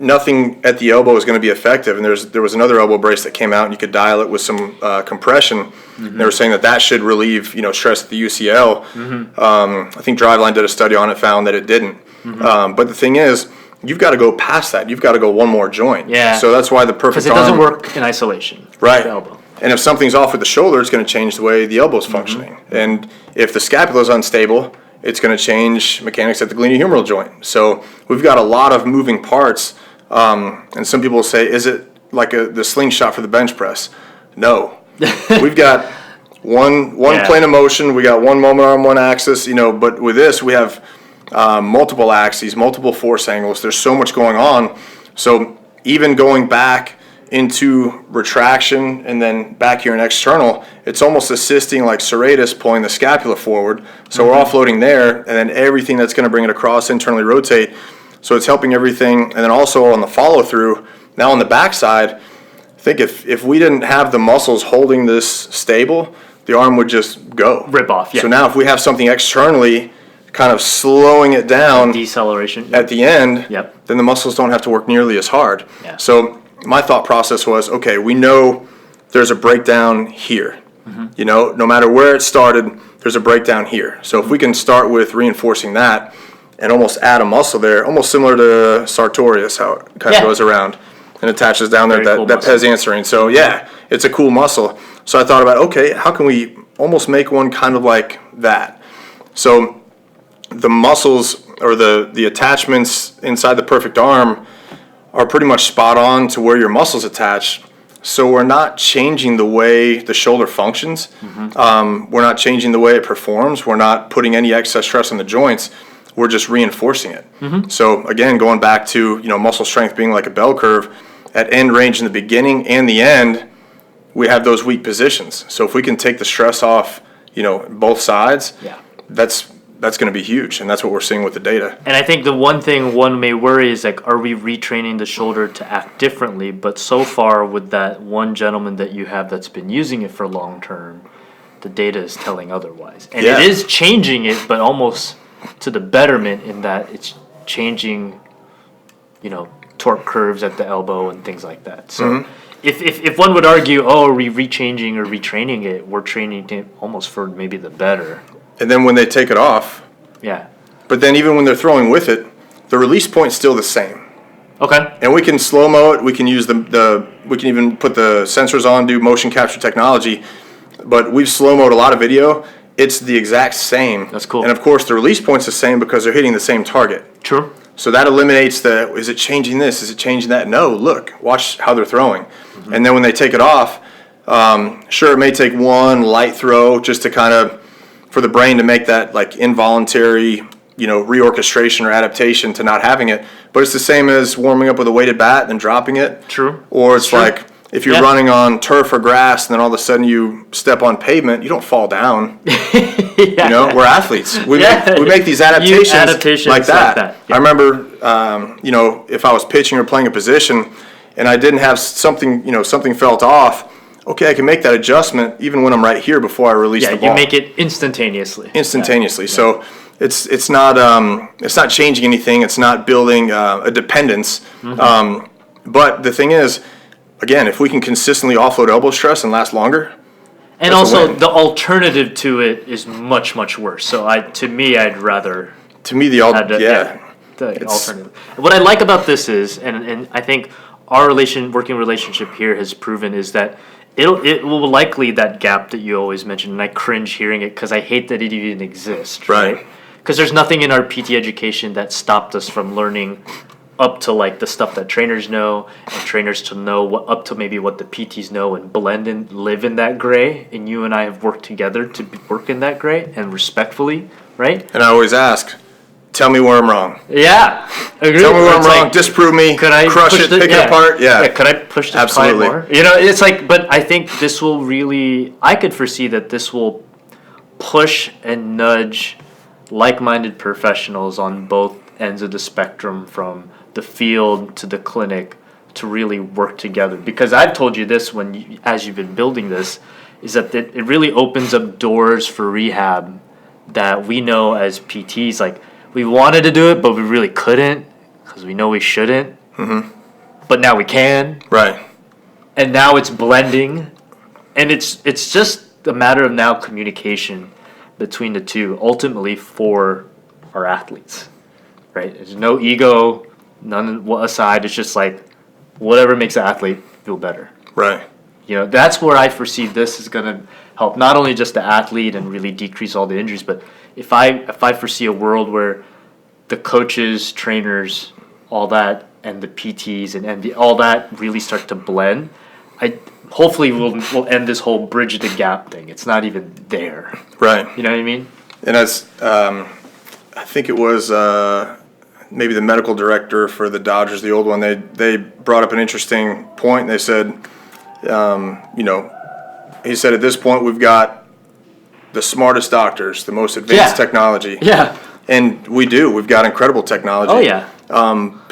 nothing at the elbow is going to be effective. And there was another elbow brace that came out, and you could dial it with some compression. Mm-hmm. They were saying that should relieve stress at the UCL. Mm-hmm. I think Driveline did a study on it, found that it didn't. Mm-hmm. But the thing is, you've got to go past that. You've got to go one more joint. Yeah. So that's why the perfect arm. Because it doesn't work in isolation. Right. The elbow. And if something's off with the shoulder, it's going to change the way the elbow's functioning. Mm-hmm. And if the scapula's unstable, it's going to change mechanics at the glenohumeral joint. So we've got a lot of moving parts. And some people will say, is it like the slingshot for the bench press? No. We've got one plane of motion. We got one moment arm, one axis, but with this, we have multiple axes, multiple force angles. There's so much going on. So even going back into retraction and then back here in external, it's almost assisting like serratus pulling the scapula forward. So we're offloading there, and then everything that's going to bring it across, internally rotate. So it's helping everything. And then also on the follow through, now on the backside, I think if we didn't have the muscles holding this stable, the arm would just go. Rip off, yeah. So now if we have something externally kind of slowing it down, deceleration at the end, then the muscles don't have to work nearly as hard. Yeah. So my thought process was, we know there's a breakdown here. Mm-hmm. No matter where it started, there's a breakdown here. So if we can start with reinforcing that and almost add a muscle there, almost similar to sartorius, how it kind of goes around and attaches down there, that pes anserine. So it's a cool muscle. So I thought about, how can we almost make one kind of like that? So the muscles or the attachments inside the perfect arm are pretty much spot on to where your muscles attach. So we're not changing the way the shoulder functions. Mm-hmm. We're not changing the way it performs. We're not putting any excess stress on the joints. We're just reinforcing it. Mm-hmm. So again, going back to muscle strength being like a bell curve, at end range in the beginning and the end, we have those weak positions. So if we can take the stress off, both sides, that's going to be huge, and that's what we're seeing with the data. And I think the one thing one may worry is are we retraining the shoulder to act differently? But so far with that one gentleman that you have that's been using it for long term, the data is telling otherwise. And it is changing it, but almost to the betterment in that it's changing, torque curves at the elbow and things like that. So if one would argue, are we rechanging or retraining it, we're training it almost for maybe the better. And then when they take it off, but then even when they're throwing with it, the release point's still the same. Okay. And we can slow-mo it. We can use we can even put the sensors on, do motion capture technology. But we've slow-moed a lot of video. It's the exact same. That's cool. And of course, the release point's the same because they're hitting the same target. True. So that eliminates is it changing this? Is it changing that? No, look, watch how they're throwing. And then when they take it off, sure, it may take one light throw just to kind of, for the brain to make that like involuntary, reorchestration or adaptation to not having it. But it's the same as warming up with a weighted bat and then dropping it. True. Or it's like if you're running on turf or grass and then all of a sudden you step on pavement, you don't fall down. We're athletes. We make these adaptations like that. I remember, if I was pitching or playing a position and I didn't have something felt off, okay, I can make that adjustment even when I'm right here before I release the ball. You make it instantaneously. So it's not changing anything. It's not building a dependence. But the thing is, again, if we can consistently offload elbow stress and last longer, and also the alternative to it is much, much worse. So I'd rather. To me, the alternative. What I like about this is, and I think our working relationship here has proven, is that it will likely, that gap that you always mention, and I cringe hearing it because I hate that it even exists. Right. Because there's nothing in our PT education that stopped us from learning up to like the stuff that trainers know, and trainers to know up to maybe what the PTs know, and blend and live in that gray. And you and I have worked together to work in that gray and respectfully, right? And I always ask, tell me where I'm wrong. Yeah, agree. Tell me where I'm wrong. Disprove me. Could I crush it? Pick it apart. Yeah. Could I push this client more? It's like, but I think this will really. I could foresee that this will push and nudge like-minded professionals on both ends of the spectrum, from the field to the clinic, to really work together. Because I've told you this as you've been building this, is that it really opens up doors for rehab that we know as PTs, like, we wanted to do it, but we really couldn't because we know we shouldn't. But now we can. Right. And now it's blending. And it's just a matter of now communication between the two, ultimately for our athletes. Right? There's no ego, none aside. It's just like whatever makes the athlete feel better. Right. That's where I foresee this is going to help not only just the athlete and really decrease all the injuries, but if I foresee a world where the coaches, trainers, all that, and the PTs and all that really start to blend, hopefully we'll end this whole bridge the gap thing. It's not even there. Right. You know what I mean? And as I think it was maybe the medical director for the Dodgers, the old one, they brought up an interesting point. They said, he said, at this point we've got the smartest doctors, the most advanced technology. Yeah. And we do. We've got incredible technology. Oh, yeah.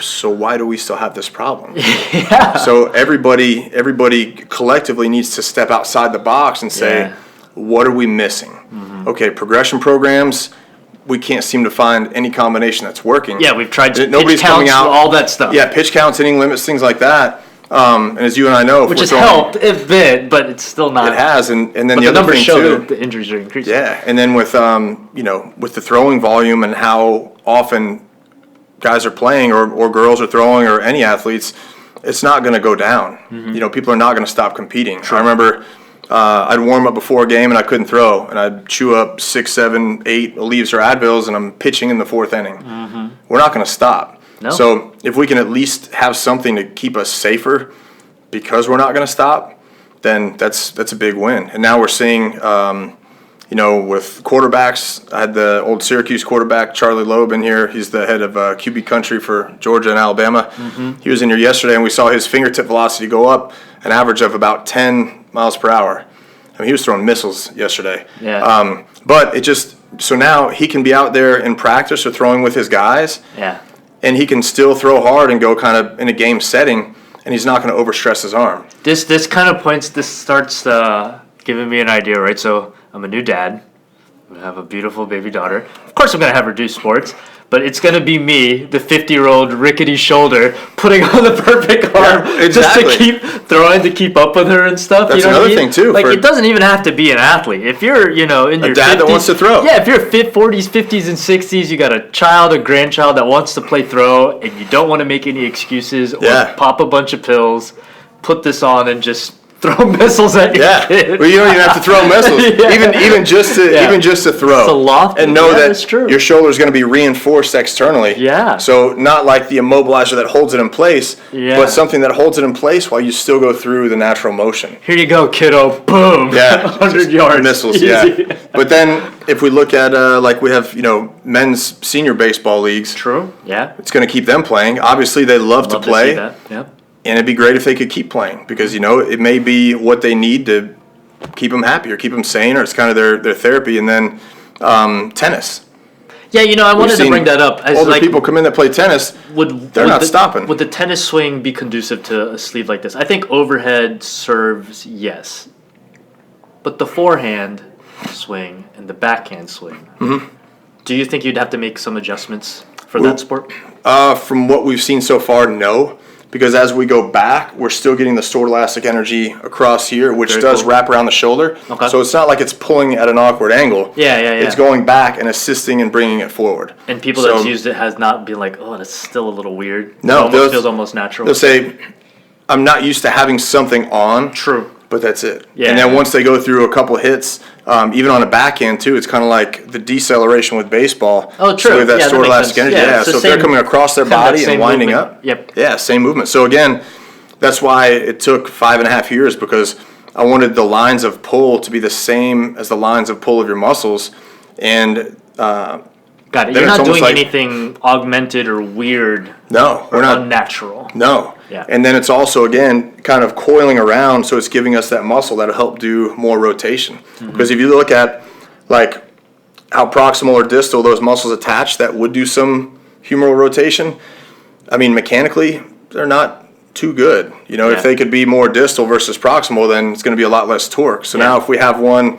So why do we still have this problem? Yeah. So everybody collectively needs to step outside the box and say, what are we missing? Okay, progression programs, we can't seem to find any combination that's working. Yeah, we've tried Nobody's pitch counts, coming out, all that stuff. Yeah, pitch counts, inning limits, things like that. And as you and I know, which has helped a bit, but it's still not. It has, and then but the other numbers thing show too, that the injuries are increasing. Yeah, and then with with the throwing volume and how often guys are playing or girls are throwing or any athletes, it's not going to go down. People are not going to stop competing. Sure. I remember I'd warm up before a game and I couldn't throw, and I'd chew up 6, 7, 8 Aleve or Advils, and I'm pitching in the 4th inning. We're not going to stop. No. So if we can at least have something to keep us safer because we're not going to stop, then that's a big win. And now we're seeing, with quarterbacks, I had the old Syracuse quarterback, Charlie Loeb, in here. He's the head of QB country for Georgia and Alabama. He was in here yesterday, and we saw his fingertip velocity go up an average of about 10 miles per hour. I mean, he was throwing missiles yesterday. Yeah. But so now he can be out there in practice or throwing with his guys. Yeah. And he can still throw hard and go kind of in a game setting, and he's not going to overstress his arm. This kind of starts giving me an idea, right? So I'm a new dad. I have a beautiful baby daughter. Of course, I'm going to have her do sports, but it's going to be me, the 50-year-old rickety shoulder, putting on the perfect arm just to keep throwing, to keep up with her and stuff. That's another thing, too. Like, it doesn't even have to be an athlete. If you're, in your 50s. A dad that wants to throw. Yeah, if you're 40s, 50s, and 60s, you got a child, a grandchild that wants to play throw, and you don't want to make any excuses or pop a bunch of pills, put this on and just throw missiles at your kid. Well, you don't even have to throw missiles. Even just to throw. It's a loft. And know that your shoulder is going to be reinforced externally. Yeah. So not like the immobilizer that holds it in place, but something that holds it in place while you still go through the natural motion. Here you go, kiddo. Boom. Yeah. 100 yards. Missiles. Easy. Yeah. But then if we look at like we have men's senior baseball leagues. True. Yeah. It's going to keep them playing. Obviously, they love to play. See that. Yep. And it'd be great if they could keep playing because, it may be what they need to keep them happy or keep them sane, or it's kind of their therapy. And then tennis. Yeah, I wanted to bring that up. As older people come in that play tennis, they're not stopping. Would the tennis swing be conducive to a sleeve like this? I think overhead serves, yes. But the forehand swing and the backhand swing, do you think you'd have to make some adjustments for that sport? From what we've seen so far, no. Because as we go back, we're still getting the stored elastic energy across here, which does wrap around the shoulder. Okay. So it's not like it's pulling at an awkward angle. Yeah. It's going back and assisting and bringing it forward. And people that's used it has not been like, oh, that's still a little weird. No. It feels almost natural. They'll say, I'm not used to having something on. True. But that's it. Yeah. And then once they go through a couple hits, even on a backhand too, it's kind of like the deceleration with baseball. Oh, true. So we have that stored elastic energy. Yeah. So if they're coming across their body and winding up. Yep. Yeah, same movement. So again, that's why it took 5.5 years, because I wanted the lines of pull to be the same as the lines of pull of your muscles. And got it. You're not doing anything augmented or weird. No, we're not. Unnatural. No. Yeah. And then it's also, again, kind of coiling around, so it's giving us that muscle that'll help do more rotation. Because if you look at, like, how proximal or distal those muscles attach that would do some humeral rotation, I mean, mechanically, they're not too good. If they could be more distal versus proximal, then it's going to be a lot less torque. So now if we have one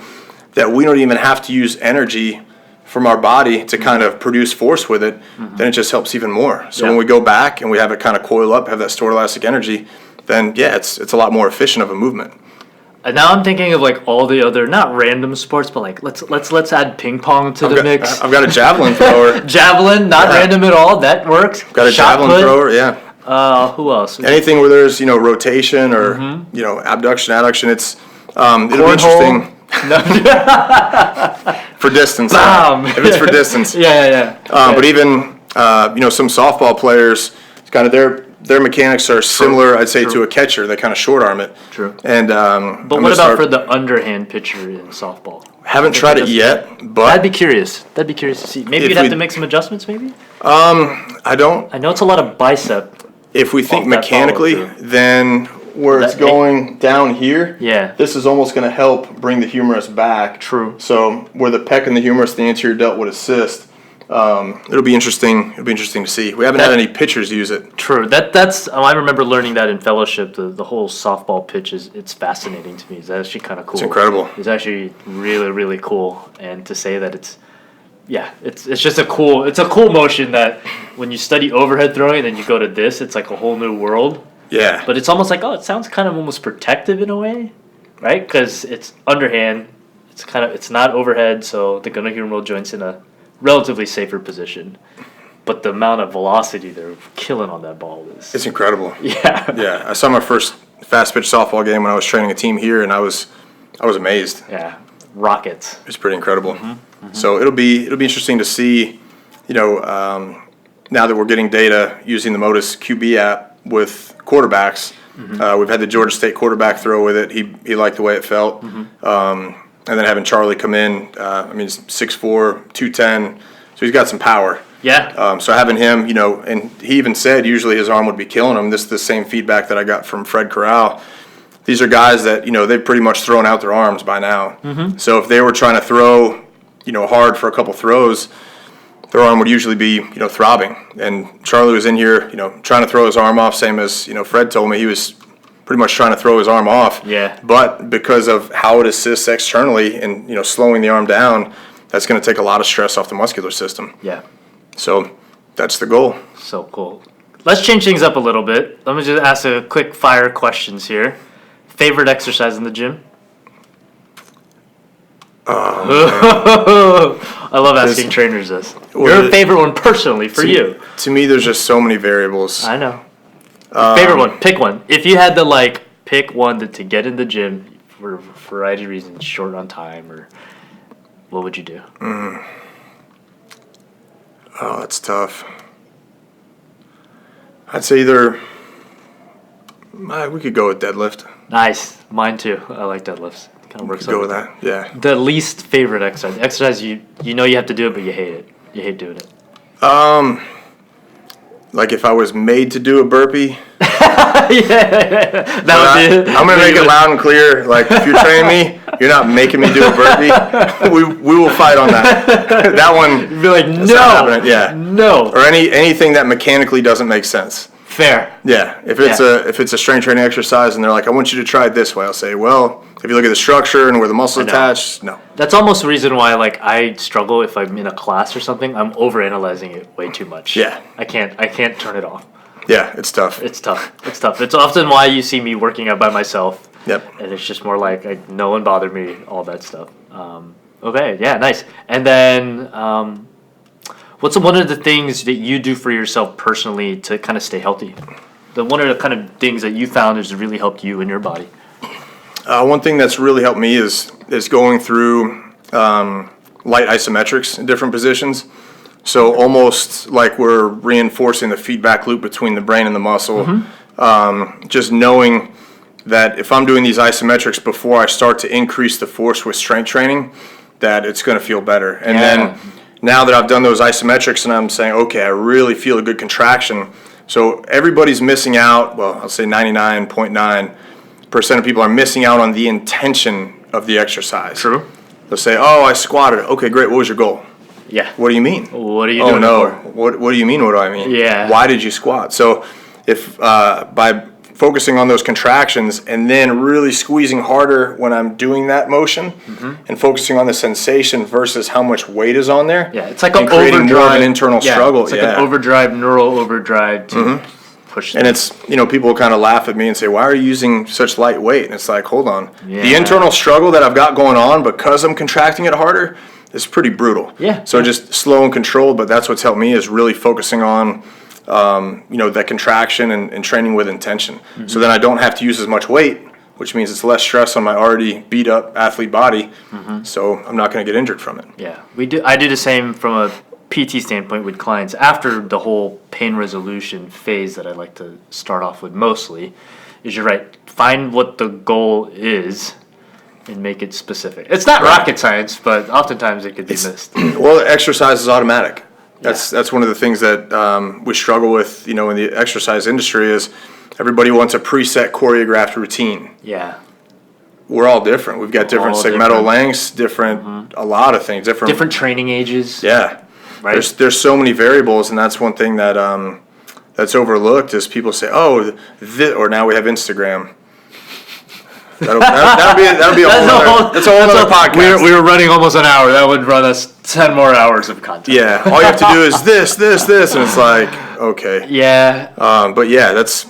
that we don't even have to use energy from our body to kind of produce force with it, then it just helps even more. So when we go back and we have it kind of coil up, have that stored elastic energy, then it's a lot more efficient of a movement. And now I'm thinking of like all the other, not random sports, but like let's add ping pong to the mix. I've got a javelin thrower. Javelin, not random at all. That works. Got a javelin thrower. Yeah. Who else? Anything where there's rotation or abduction, adduction. It's it'll be interesting. For distance. If it's for distance. Yeah. But even some softball players, it's kind of their mechanics are similar, I'd say, to a catcher. They kind of short arm it. True. And but what about for the underhand pitcher in softball? Haven't tried it yet, but I'd be curious. That'd be curious to see. Maybe you'd have to make some adjustments. Maybe. I don't. I know it's a lot of bicep. If we think mechanically, then where it's going down here, this is almost going to help bring the humerus back. True. So where the pec and the humerus, the anterior delt would assist. It'll be interesting. It'll be interesting to see. We haven't had any pitchers use it. True. That's. I remember learning that in fellowship. The whole softball pitch it's fascinating to me. It's actually kind of cool. It's incredible. It's actually really, really cool. And to say that it's just a cool motion that when you study overhead throwing and then you go to this, it's like a whole new world. Yeah. But it's almost like, it sounds kind of almost protective in a way, right? Because it's underhand. It's not overhead, so the goniohumeral joint's in a relatively safer position. But the amount of velocity they're killing on that ball it's incredible. Yeah. Yeah. I saw my first fast pitch softball game when I was training a team here, and I was amazed. Yeah. Rockets. It's pretty incredible. So it'll be interesting to see, now that we're getting data using the Modus QB app with quarterbacks. We've had the Georgia State quarterback throw with it. He liked the way it felt. And then having Charlie come in, he's 6'4", 210, so he's got some power. Yeah. So having him, and he even said usually his arm would be killing him. This is the same feedback that I got from Fred Corral. These are guys that, they've pretty much thrown out their arms by now. So if they were trying to throw, hard for a couple throws, their arm would usually be, throbbing. And Charlie was in here, trying to throw his arm off, same as, Fred told me. He was pretty much trying to throw his arm off. Yeah. But because of how it assists externally and, slowing the arm down, that's going to take a lot of stress off the muscular system. Yeah. So that's the goal. So cool. Let's change things up a little bit. Let me just ask a quick fire questions here. Favorite exercise in the gym? I love asking trainers this. Your favorite one personally for you? To me, there's just so many variables. I know. Favorite one. Pick one. If you had to pick one to get in the gym for a variety of reasons, short on time, or what would you do? Oh, that's tough. I'd say either we could go with deadlift. Nice. Mine too. I like deadlifts. Kind of works. Go with that. Yeah. The least favorite exercise. Exercise you know you have to do it, but you hate it. You hate doing it. Like if I was made to do a burpee. That would be it. I'm gonna make it loud and clear. Like if you're training me, you're not making me do a burpee. We will fight on that. That one. You'd be like, no. Yeah. No. Or anything that mechanically doesn't make sense. Fair. Yeah. If it's a strength training exercise and they're like, I want you to try it this way, I'll say, well, if you look at the structure and where the muscle's attached, no. That's almost the reason why I struggle if I'm in a class or something. I'm overanalyzing it way too much. Yeah. I can't turn it off. Yeah, it's tough. It's tough. It's often why you see me working out by myself. Yep. And it's just more like no one bothered me, all that stuff. Okay, yeah, nice. And then what's one of the things that you do for yourself personally to kind of stay healthy? One of the kind of things that you found has really helped you in your body? One thing that's really helped me is going through light isometrics in different positions. So almost like we're reinforcing the feedback loop between the brain and the muscle. Mm-hmm. Just knowing that if I'm doing these isometrics before I start to increase the force with strength training, that it's going to feel better. And then now that I've done those isometrics and I'm saying, okay, I really feel a good contraction. So everybody's missing out, well, I'll say 99.9% of people are missing out on the intention of the exercise. True. They'll say, oh, I squatted. Okay, great. What was your goal? Yeah. What do you mean? What are you doing? Oh, no. What do you mean, what do I mean? Yeah. Why did you squat? So if by focusing on those contractions and then really squeezing harder when I'm doing that motion and focusing on the sensation versus how much weight is on there. Yeah, it's like an overdrive. More of an internal yeah, struggle. It's like an overdrive, neural overdrive to push things. And it's, people kind of laugh at me and say, why are you using such light weight? And it's like, hold on. Yeah. The internal struggle that I've got going on because I'm contracting it harder is pretty brutal. Yeah. So just slow and controlled, but that's what's helped me is really focusing on that contraction and training with intention. Mm-hmm. So then I don't have to use as much weight, which means it's less stress on my already beat up athlete body. Mm-hmm. So I'm not going to get injured from it. Yeah, I do the same from a PT standpoint with clients. After the whole pain resolution phase that I like to start off with mostly, is you're right. Find what the goal is and make it specific. It's not rocket science, but oftentimes it could be missed. Well, exercise is automatic. That's one of the things that we struggle with, in the exercise industry is everybody wants a preset choreographed routine. Yeah. We're all different. We've got different segmental lengths, different, a lot of things. Different training ages. Yeah. Right. There's so many variables, and that's one thing that that's overlooked is people say, or now we have Instagram. That'll be a whole other podcast. We were running almost an hour. That would run us 10 more hours of content. Yeah, all you have to do is this, and it's like, okay. Yeah. But yeah, that's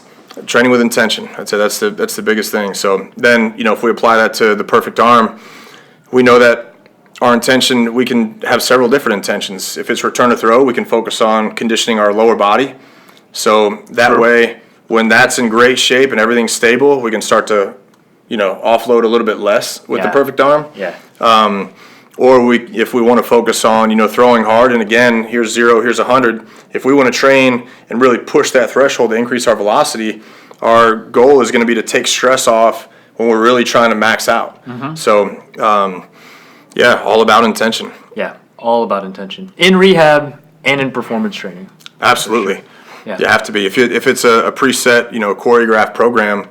training with intention. I'd say that's the biggest thing. So then, if we apply that to the perfect arm, we know that our intention, we can have several different intentions. If it's return to throw, we can focus on conditioning our lower body. So that way, when that's in great shape and everything's stable, we can start to offload a little bit less with the perfect arm. Yeah. Or if we want to focus on, throwing hard, and again, here's 0, here's 100. If we want to train and really push that threshold to increase our velocity, our goal is going to be to take stress off when we're really trying to max out. Mm-hmm. So, all about intention. Yeah, all about intention. In rehab and in performance training. Absolutely. Sure. Yeah. You have to be. If it's a preset, choreographed program,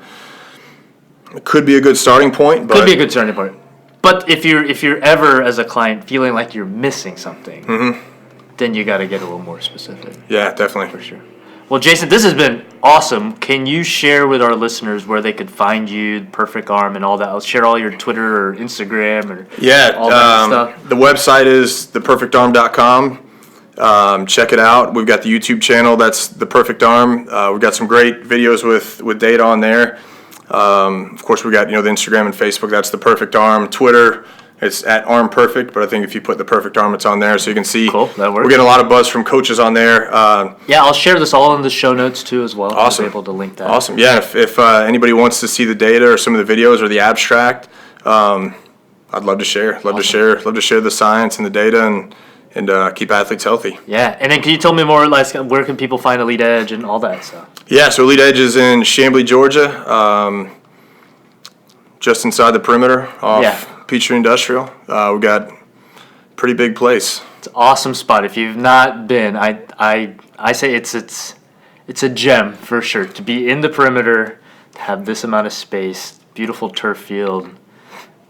it could be a good starting point. Could be a good starting point. But if you're ever, as a client, feeling like you're missing something, then you got to get a little more specific. Yeah, definitely. For sure. Well, Jason, this has been awesome. Can you share with our listeners where they could find you, Perfect Arm, and all that? I'll share all your Twitter or Instagram or all that stuff. The website is theperfectarm.com. Check it out. We've got the YouTube channel. That's The Perfect Arm. We've got some great videos with data on there. Of course, we got the Instagram and Facebook. That's The Perfect Arm. Twitter, it's at Arm Perfect. But I think if you put The Perfect Arm, it's on there, so you can see. Cool, that works. We're getting a lot of buzz from coaches on there. Yeah, I'll share this all in the show notes too as well. Awesome. I'll be able to link that. Awesome. Yeah, if anybody wants to see the data or some of the videos or the abstract, I'd love to share. Love to share the science and the data and keep athletes healthy. Yeah, and then can you tell me more, like, where can people find Elite Edge and all that stuff? Yeah, so Elite Edge is in Chamblee, Georgia, just inside the perimeter off Peachtree Industrial. We've got a pretty big place. It's an awesome spot. If you've not been, I say it's a gem for sure. To be in the perimeter, to have this amount of space, beautiful turf field.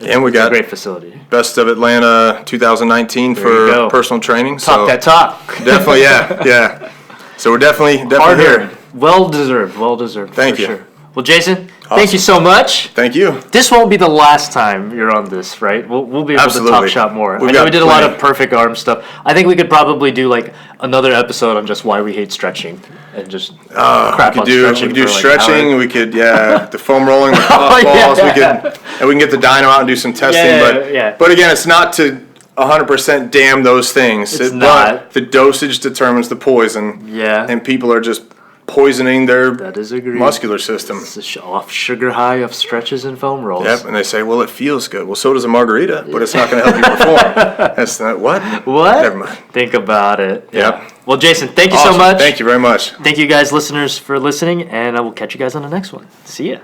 And we got a great facility. Best of Atlanta 2019 for personal training. Talk that talk. Definitely, yeah. So we're definitely here. Well deserved. Thank you. Sure. Well, Jason, thank you so much. Thank you. This won't be the last time you're on this, right? We'll be able to talk shop more. I know we did a lot of Perfect Arm stuff. I think we could probably do like another episode on just why we hate stretching and just crap on stretching. We could do stretching. We could the foam rolling, the balls. We can get the dyno out and do some testing. But again, it's not to 100% damn those things. It's not. But the dosage determines the poison. Yeah. And people are just poisoning their muscular system. It's a off sugar high of stretches and foam rolls. Yep, and they say, well, it feels good. Well, so does a margarita, but it's not going to help you perform. That's not what? What? Never mind. Think about it. Yep. Yeah. Well, Jason, thank you so much. Thank you very much. Thank you guys, listeners, for listening, and I will catch you guys on the next one. See ya.